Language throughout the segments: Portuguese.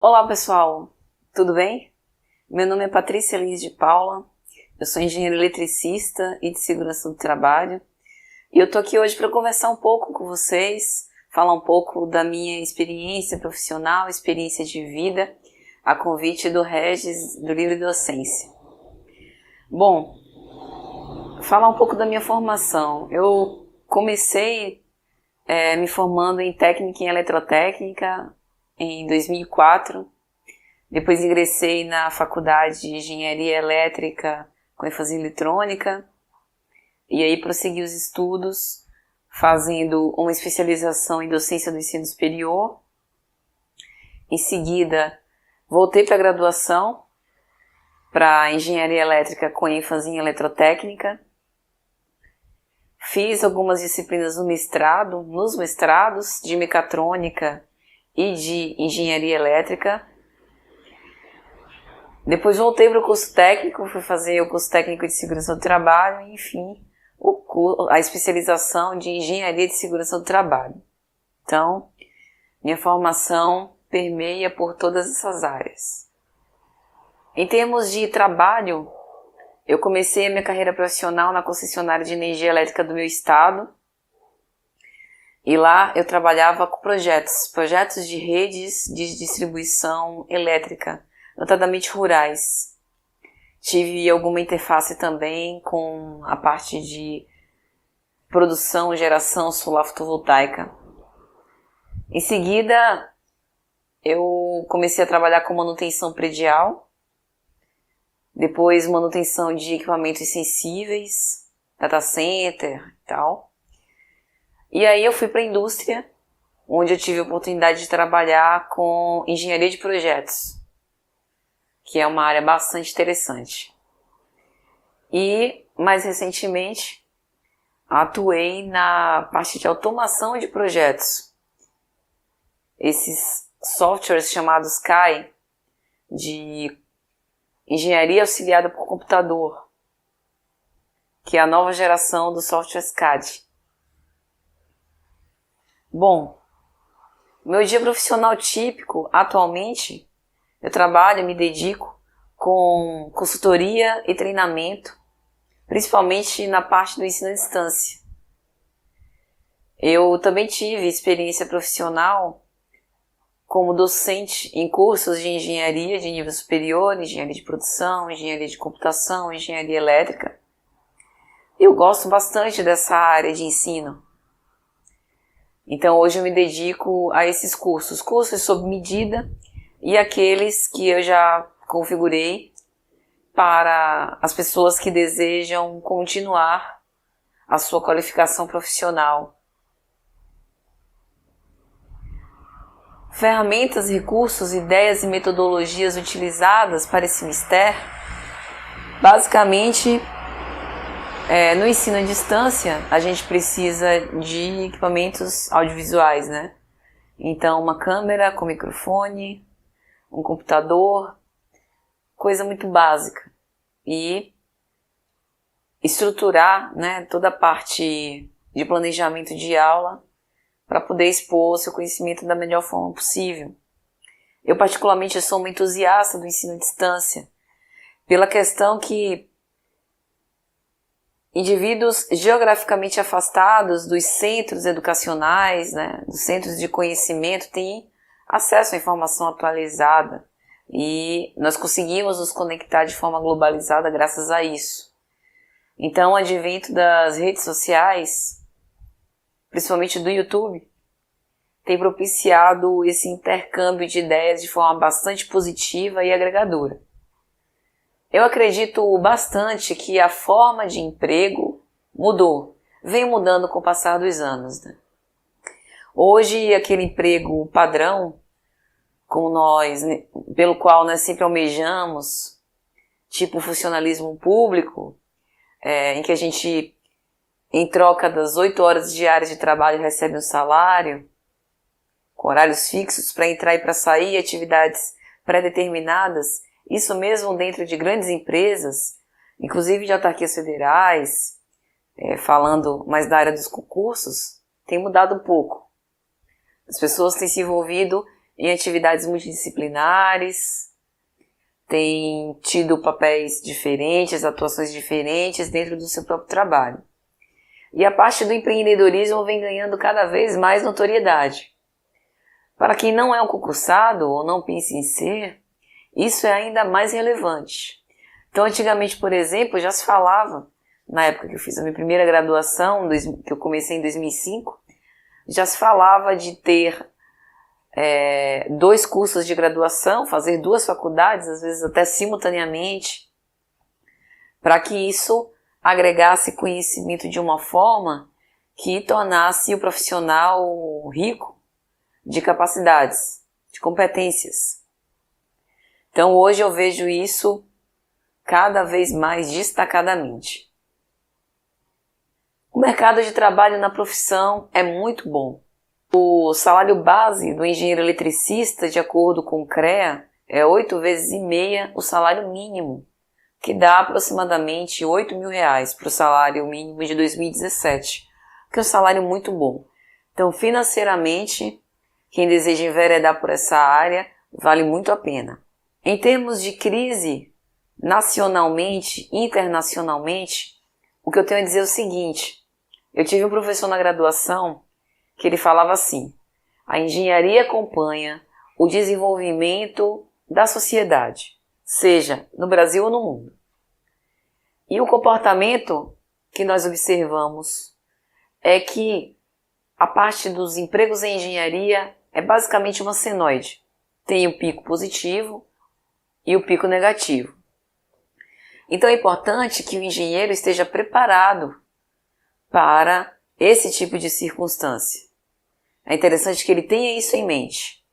Olá pessoal, tudo bem? Meu nome é Patrícia Lins de Paula, eu sou engenheira eletricista e de segurança do trabalho e eu tô aqui hoje para conversar um pouco com vocês, falar um pouco da minha experiência profissional, experiência de vida, a convite do Regis do Livre Docência. Bom, falar um pouco da minha formação. Eu comecei me formando em técnica em eletrotécnica em 2004, depois ingressei na faculdade de engenharia elétrica com ênfase em eletrônica e aí prossegui os estudos fazendo uma especialização em docência do ensino superior. Em seguida voltei para a graduação para engenharia elétrica com ênfase em eletrotécnica. Fiz algumas disciplinas no mestrado, nos mestrados de mecatrônica e de engenharia elétrica. Depois voltei para o curso técnico, fui fazer o curso técnico de segurança do trabalho e, enfim, a especialização de engenharia de segurança do trabalho. Então, minha formação permeia por todas essas áreas. Em termos de trabalho, eu comecei a minha carreira profissional na concessionária de energia elétrica do meu estado. E lá eu trabalhava com projetos de redes de distribuição elétrica, notadamente rurais. Tive alguma interface também com a parte de produção e geração solar fotovoltaica. Em seguida, eu comecei a trabalhar com manutenção predial, depois manutenção de equipamentos sensíveis, data center e tal. E aí eu fui para a indústria, onde eu tive a oportunidade de trabalhar com engenharia de projetos, que é uma área bastante interessante. E, mais recentemente, atuei na parte de automação de projetos. Esses softwares chamados CAI, de engenharia auxiliada por computador, que é a nova geração do software CAD. Bom, meu dia profissional típico, atualmente, eu trabalho, me dedico com consultoria e treinamento, principalmente na parte do ensino à distância. Eu também tive experiência profissional como docente em cursos de engenharia de nível superior, engenharia de produção, engenharia de computação, engenharia elétrica. Eu gosto bastante dessa área de ensino. Então hoje eu me dedico a esses cursos sob medida e aqueles que eu já configurei para as pessoas que desejam continuar a sua qualificação profissional. Ferramentas, recursos, ideias e metodologias utilizadas para esse mistério, basicamente, no ensino à distância, a gente precisa de equipamentos audiovisuais, né? Então, uma câmera com microfone, um computador, coisa muito básica. E estruturar, né, toda a parte de planejamento de aula para poder expor o seu conhecimento da melhor forma possível. Eu, particularmente, sou uma entusiasta do ensino à distância, pela questão que indivíduos geograficamente afastados dos centros educacionais, né, dos centros de conhecimento, têm acesso à informação atualizada e nós conseguimos nos conectar de forma globalizada graças a isso. Então, o advento das redes sociais, principalmente do YouTube, tem propiciado esse intercâmbio de ideias de forma bastante positiva e agregadora. Eu acredito bastante que a forma de emprego mudou, vem mudando com o passar dos anos, né? Hoje, aquele emprego padrão, pelo qual nós sempre almejamos, tipo funcionalismo público, em que a gente, em troca das 8 horas diárias de trabalho, recebe um salário, com horários fixos para entrar e para sair, atividades pré-determinadas, isso mesmo dentro de grandes empresas, inclusive de autarquias federais, falando mais da área dos concursos, tem mudado um pouco. As pessoas têm se envolvido em atividades multidisciplinares, tem tido papéis diferentes, atuações diferentes dentro do seu próprio trabalho. E a parte do empreendedorismo vem ganhando cada vez mais notoriedade. Para quem não é um concursado ou não pensa em ser, isso é ainda mais relevante. Então, antigamente, por exemplo, já se falava, na época que eu fiz a minha primeira graduação, que eu comecei em 2005, já se falava de ter 2 cursos de graduação, fazer 2 faculdades, às vezes até simultaneamente, para que isso agregasse conhecimento de uma forma que tornasse o profissional rico de capacidades, de competências. Então hoje eu vejo isso cada vez mais destacadamente. O mercado de trabalho na profissão é muito bom. O salário base do engenheiro eletricista, de acordo com o CREA, é 8,5 vezes o salário mínimo, que dá aproximadamente R$8.000 para o salário mínimo de 2017, que é um salário muito bom. Então, financeiramente, quem deseja enveredar por essa área, vale muito a pena. Em termos de crise, nacionalmente, internacionalmente, o que eu tenho a dizer é o seguinte: eu tive um professor na graduação que ele falava assim: a engenharia acompanha o desenvolvimento da sociedade, seja no Brasil ou no mundo. E o comportamento que nós observamos é que a parte dos empregos em engenharia é basicamente uma senoide. Tem o pico positivo e o pico negativo. Então é importante que o engenheiro esteja preparado para esse tipo de circunstância. É interessante que ele tenha isso em mente.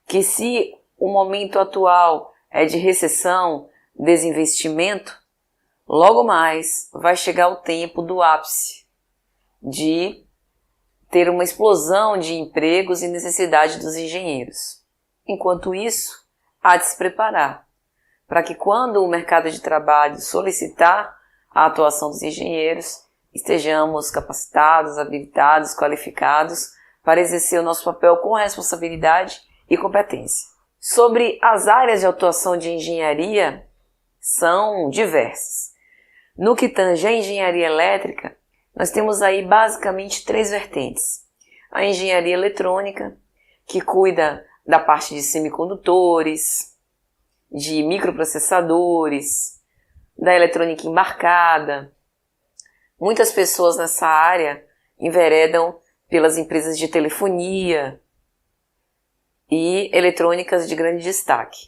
Que se o momento atual é de recessão, desinvestimento, logo mais vai chegar o tempo do ápice de ter uma explosão de empregos e necessidade dos engenheiros. Enquanto isso, há de se preparar para que quando o mercado de trabalho solicitar a atuação dos engenheiros, estejamos capacitados, habilitados, qualificados para exercer o nosso papel com responsabilidade e competência. Sobre as áreas de atuação de engenharia, são diversas. No que tange à engenharia elétrica, nós temos aí basicamente 3 vertentes. A engenharia eletrônica, que cuida da parte de semicondutores, de microprocessadores, da eletrônica embarcada. Muitas pessoas nessa área enveredam pelas empresas de telefonia e eletrônicas de grande destaque.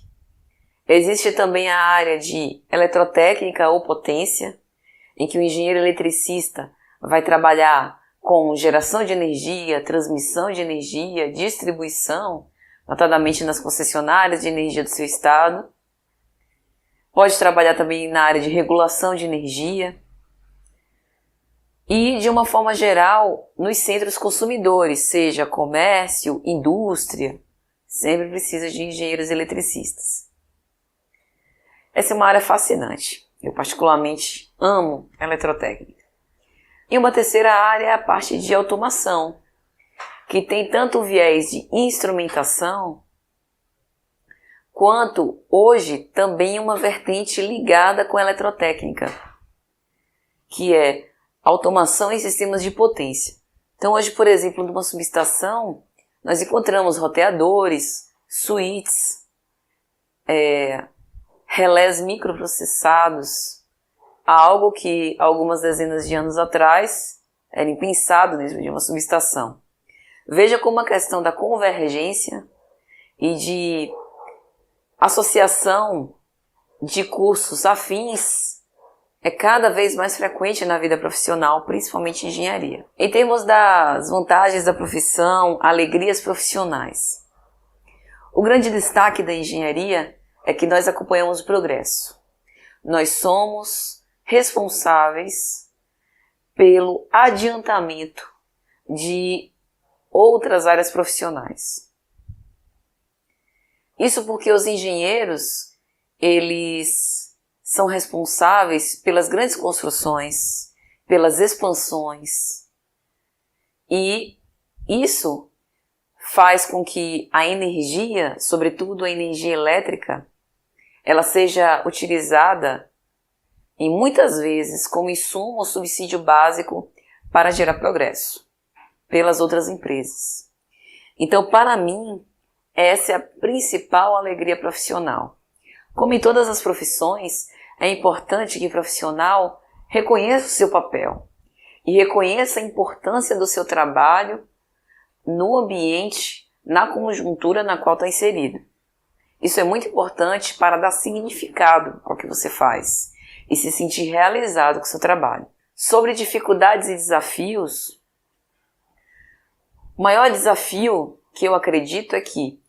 Existe também a área de eletrotécnica ou potência, em que o engenheiro eletricista vai trabalhar com geração de energia, transmissão de energia, distribuição, notadamente nas concessionárias de energia do seu estado. Pode trabalhar também na área de regulação de energia. E, de uma forma geral, nos centros consumidores, seja comércio, indústria, sempre precisa de engenheiros eletricistas. Essa é uma área fascinante. Eu particularmente amo eletrotécnica. E uma terceira área é a parte de automação, que tem tanto o viés de instrumentação, quanto hoje também uma vertente ligada com a eletrotécnica, que é automação em sistemas de potência. Então hoje, por exemplo, numa subestação, nós encontramos roteadores, switches, relés microprocessados, algo que algumas dezenas de anos atrás era impensado dentro de uma subestação. Veja como a questão da convergência e de associação de cursos afins é cada vez mais frequente na vida profissional, principalmente em engenharia. Em termos das vantagens da profissão, alegrias profissionais. O grande destaque da engenharia é que nós acompanhamos o progresso. Nós somos responsáveis pelo adiantamento de outras áreas profissionais. Isso porque os engenheiros, eles são responsáveis pelas grandes construções, pelas expansões, e isso faz com que a energia, sobretudo a energia elétrica, ela seja utilizada e muitas vezes como insumo ou subsídio básico para gerar progresso pelas outras empresas. Então, para mim, essa é a principal alegria profissional. Como em todas as profissões, é importante que o profissional reconheça o seu papel e reconheça a importância do seu trabalho no ambiente, na conjuntura na qual está inserido. Isso é muito importante para dar significado ao que você faz e se sentir realizado com o seu trabalho. Sobre dificuldades e desafios, o maior desafio que eu acredito é que,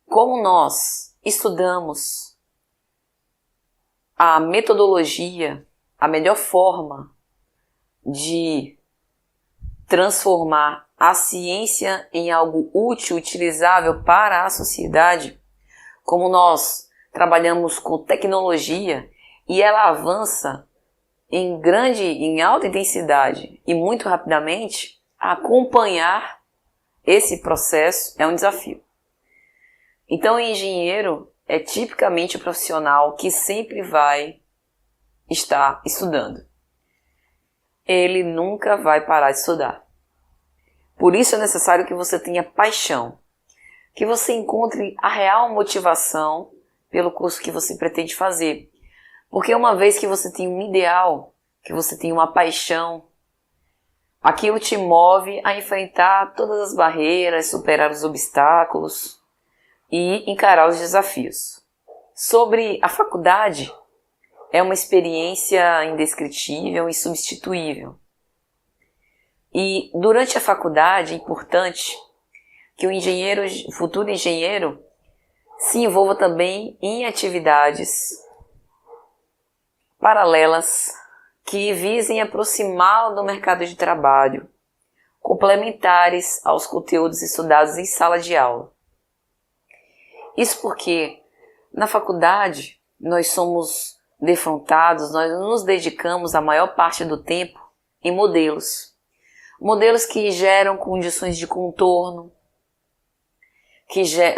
como nós estudamos a metodologia, a melhor forma de transformar a ciência em algo útil, utilizável para a sociedade, como nós trabalhamos com tecnologia e ela avança em alta intensidade e muito rapidamente, acompanhar esse processo é um desafio. Então, o engenheiro é tipicamente o profissional que sempre vai estar estudando. Ele nunca vai parar de estudar. Por isso é necessário que você tenha paixão, que você encontre a real motivação pelo curso que você pretende fazer. Porque uma vez que você tem um ideal, que você tem uma paixão, aquilo te move a enfrentar todas as barreiras, superar os obstáculos e encarar os desafios. Sobre a faculdade, é uma experiência indescritível e insubstituível. E durante a faculdade é importante que o futuro engenheiro, se envolva também em atividades paralelas que visem aproximá-lo do mercado de trabalho, complementares aos conteúdos estudados em sala de aula. Isso porque na faculdade nós somos defrontados, nós nos dedicamos a maior parte do tempo em modelos. Modelos que geram condições de contorno,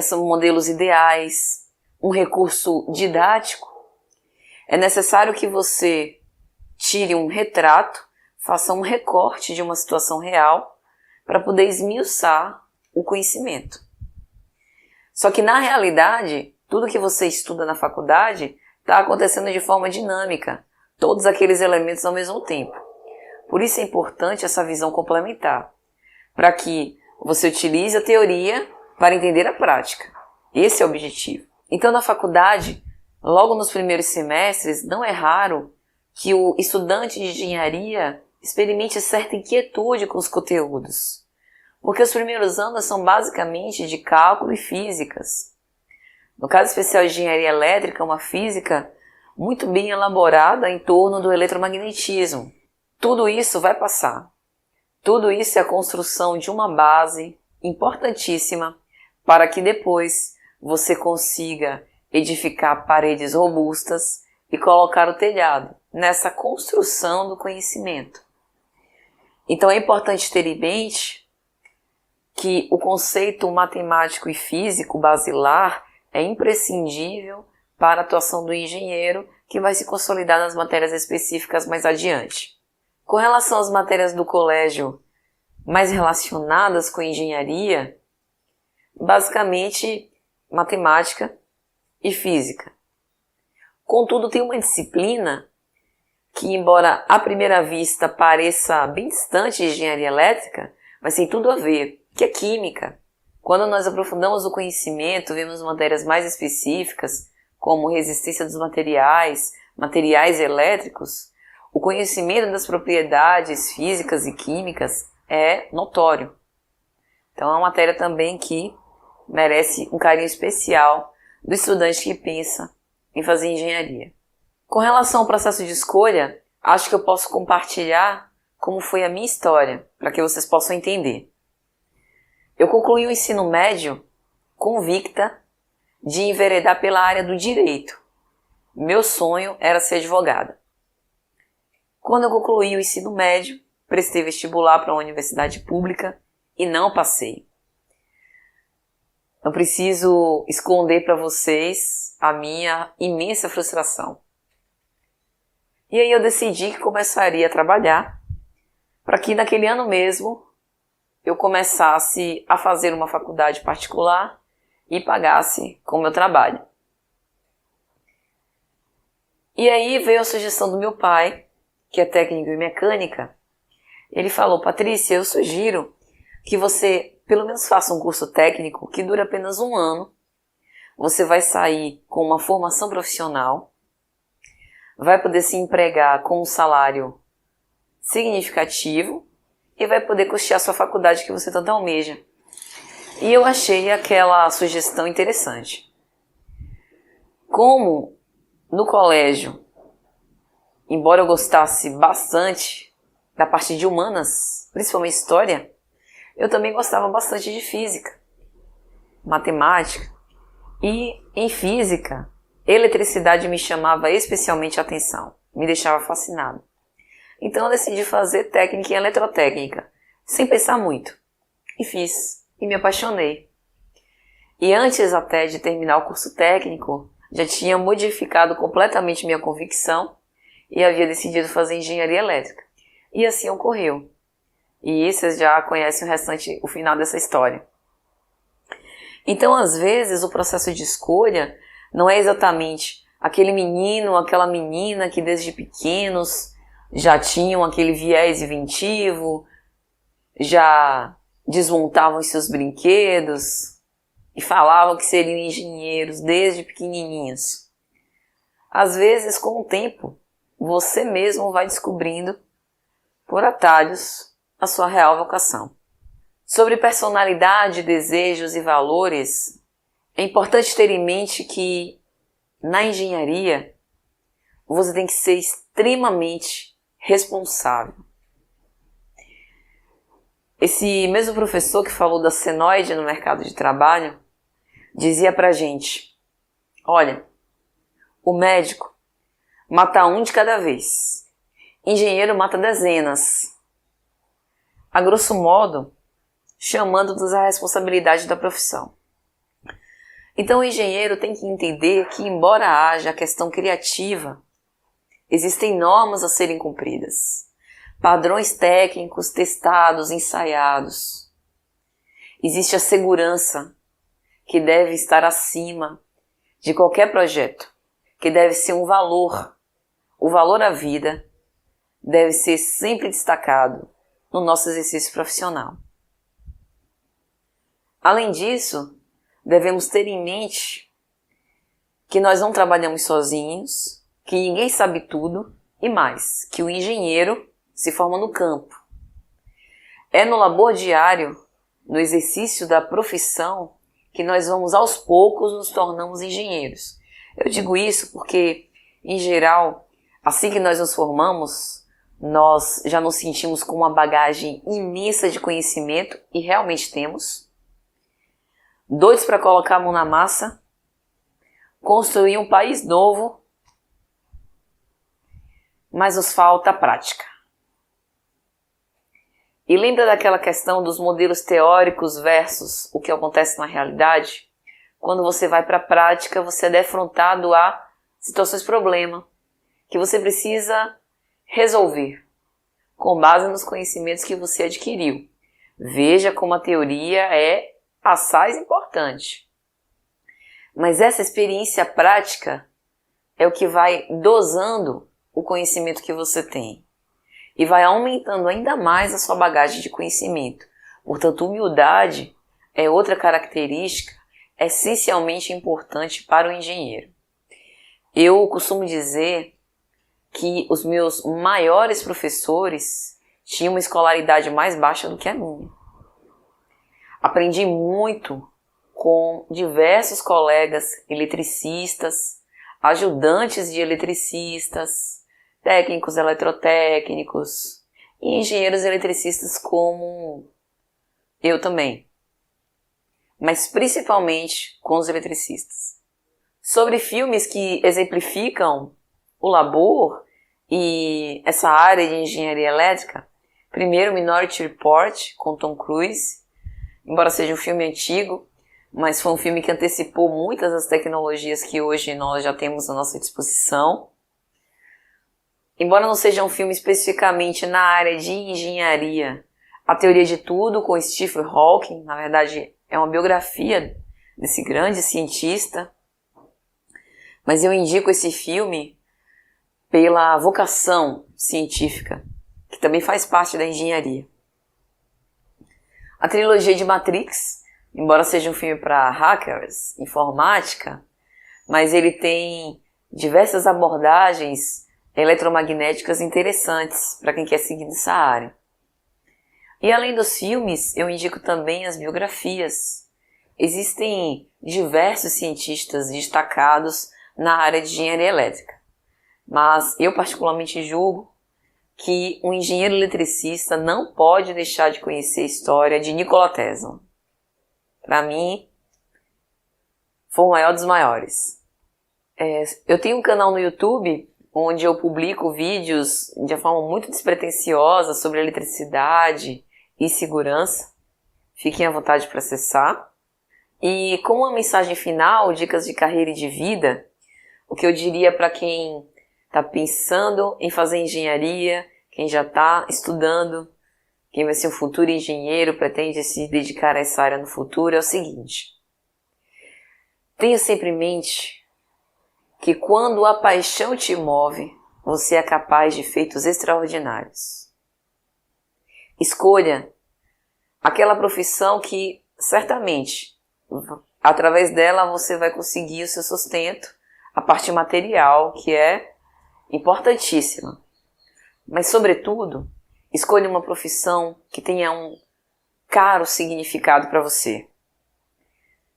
são modelos ideais, um recurso didático. É necessário que você tire um retrato, faça um recorte de uma situação real para poder esmiuçar o conhecimento. Só que na realidade, tudo que você estuda na faculdade está acontecendo de forma dinâmica, todos aqueles elementos ao mesmo tempo. Por isso é importante essa visão complementar, para que você utilize a teoria para entender a prática. Esse é o objetivo. Então, na faculdade, logo nos primeiros semestres, não é raro que o estudante de engenharia experimente certa inquietude com os conteúdos, porque os primeiros anos são basicamente de cálculo e físicas. No caso especial de engenharia elétrica, uma física muito bem elaborada em torno do eletromagnetismo. Tudo isso vai passar. Tudo isso é a construção de uma base importantíssima para que depois você consiga edificar paredes robustas e colocar o telhado nessa construção do conhecimento. Então é importante ter em mente que o conceito matemático e físico basilar é imprescindível para a atuação do engenheiro, que vai se consolidar nas matérias específicas mais adiante. Com relação às matérias do colégio mais relacionadas com engenharia, basicamente matemática e física. Contudo, tem uma disciplina que, embora à primeira vista pareça bem distante de engenharia elétrica, mas tem tudo a ver, que é química. Quando nós aprofundamos o conhecimento, vemos matérias mais específicas, como resistência dos materiais, materiais elétricos, o conhecimento das propriedades físicas e químicas é notório. Então é uma matéria também que merece um carinho especial do estudante que pensa em fazer engenharia. Com relação ao processo de escolha, acho que eu posso compartilhar como foi a minha história, para que vocês possam entender. Eu concluí o ensino médio convicta de enveredar pela área do direito. Meu sonho era ser advogada. Quando eu concluí o ensino médio, prestei vestibular para uma universidade pública e não passei. não preciso esconder para vocês a minha imensa frustração. E aí eu decidi que começaria a trabalhar para que naquele ano mesmo eu começasse a fazer uma faculdade particular e pagasse com o meu trabalho. E aí veio a sugestão do meu pai, que é técnico em mecânica. Ele falou: Patrícia, eu sugiro que você pelo menos faça um curso técnico que dura apenas 1 ano. Você vai sair com uma formação profissional, vai poder se empregar com um salário significativo e vai poder custear sua faculdade que você tanto almeja. E eu achei aquela sugestão interessante. Como no colégio, embora eu gostasse bastante da parte de humanas, principalmente história, eu também gostava bastante de física, matemática. E em física, eletricidade me chamava especialmente a atenção, me deixava fascinado. Então eu decidi fazer técnica em eletrotécnica, sem pensar muito. E fiz, e me apaixonei. E antes até de terminar o curso técnico, já tinha modificado completamente minha convicção e havia decidido fazer engenharia elétrica. E assim ocorreu. E vocês já conhecem o final dessa história. Então, às vezes, o processo de escolha não é exatamente aquele menino, aquela menina que desde pequenos já tinham aquele viés inventivo, já desmontavam os seus brinquedos e falavam que seriam engenheiros desde pequenininhos. Às vezes, com o tempo, você mesmo vai descobrindo, por atalhos, a sua real vocação. Sobre personalidade, desejos e valores, é importante ter em mente que na engenharia você tem que ser extremamente responsável. Esse mesmo professor que falou da senoide no mercado de trabalho dizia pra gente: olha, o médico mata um de cada vez, engenheiro mata dezenas. A grosso modo, chamando-nos à responsabilidade da profissão. Então o engenheiro tem que entender que, embora haja a questão criativa, existem normas a serem cumpridas, padrões técnicos testados, ensaiados. Existe a segurança que deve estar acima de qualquer projeto, que deve ser um valor. O valor à vida deve ser sempre destacado no nosso exercício profissional. Além disso, devemos ter em mente que nós não trabalhamos sozinhos, que ninguém sabe tudo e mais, que o engenheiro se forma no campo. É no labor diário, no exercício da profissão, que nós vamos aos poucos nos tornamos engenheiros. Eu digo isso porque, em geral, assim que nós nos formamos, nós já nos sentimos com uma bagagem imensa de conhecimento, e realmente temos, doidos para colocar a mão na massa, construir um país novo, mas nos falta prática. E lembra daquela questão dos modelos teóricos versus o que acontece na realidade? Quando você vai para a prática, você é defrontado a situações problema que você precisa resolver com base nos conhecimentos que você adquiriu. Veja como a teoria é assaz importante. Mas essa experiência prática é o que vai dosando o conhecimento que você tem e vai aumentando ainda mais a sua bagagem de conhecimento. Portanto, humildade é outra característica essencialmente importante para o engenheiro. Eu costumo dizer que os meus maiores professores tinham uma escolaridade mais baixa do que a minha. Aprendi muito com diversos colegas eletricistas, ajudantes de eletricistas, técnicos eletrotécnicos e engenheiros eletricistas como eu também, mas principalmente com os eletricistas. Sobre filmes que exemplificam o labor e essa área de engenharia elétrica, primeiro Minority Report com Tom Cruise, embora seja um filme antigo, mas foi um filme que antecipou muitas das tecnologias que hoje nós já temos à nossa disposição. Embora não seja um filme especificamente na área de engenharia, A Teoria de Tudo, com Stephen Hawking, na verdade é uma biografia desse grande cientista, mas eu indico esse filme pela vocação científica, que também faz parte da engenharia. A trilogia de Matrix, embora seja um filme para hackers, informática, mas ele tem diversas abordagens eletromagnéticas interessantes para quem quer seguir nessa área. E além dos filmes, eu indico também as biografias. Existem diversos cientistas destacados na área de engenharia elétrica, mas eu particularmente julgo que um engenheiro eletricista não pode deixar de conhecer a história de Nikola Tesla. Para mim, foi o maior dos maiores. Eu tenho um canal no YouTube onde eu publico vídeos de forma muito despretensiosa sobre eletricidade e segurança. Fiquem à vontade para acessar. E com uma mensagem final, dicas de carreira e de vida, o que eu diria para quem está pensando em fazer engenharia, quem já está estudando, quem vai ser um futuro engenheiro, pretende se dedicar a essa área no futuro, é o seguinte: tenha sempre em mente que quando a paixão te move, você é capaz de feitos extraordinários. Escolha aquela profissão que, certamente, através dela você vai conseguir o seu sustento, a parte material, que é importantíssima. Mas, sobretudo, escolha uma profissão que tenha um caro significado para você.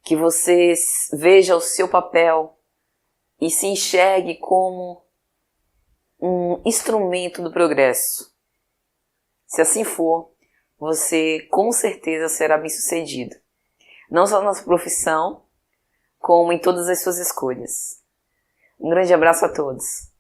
Que você veja o seu papel e se enxergue como um instrumento do progresso. Se assim for, você com certeza será bem-sucedido. Não só na sua profissão, como em todas as suas escolhas. Um grande abraço a todos.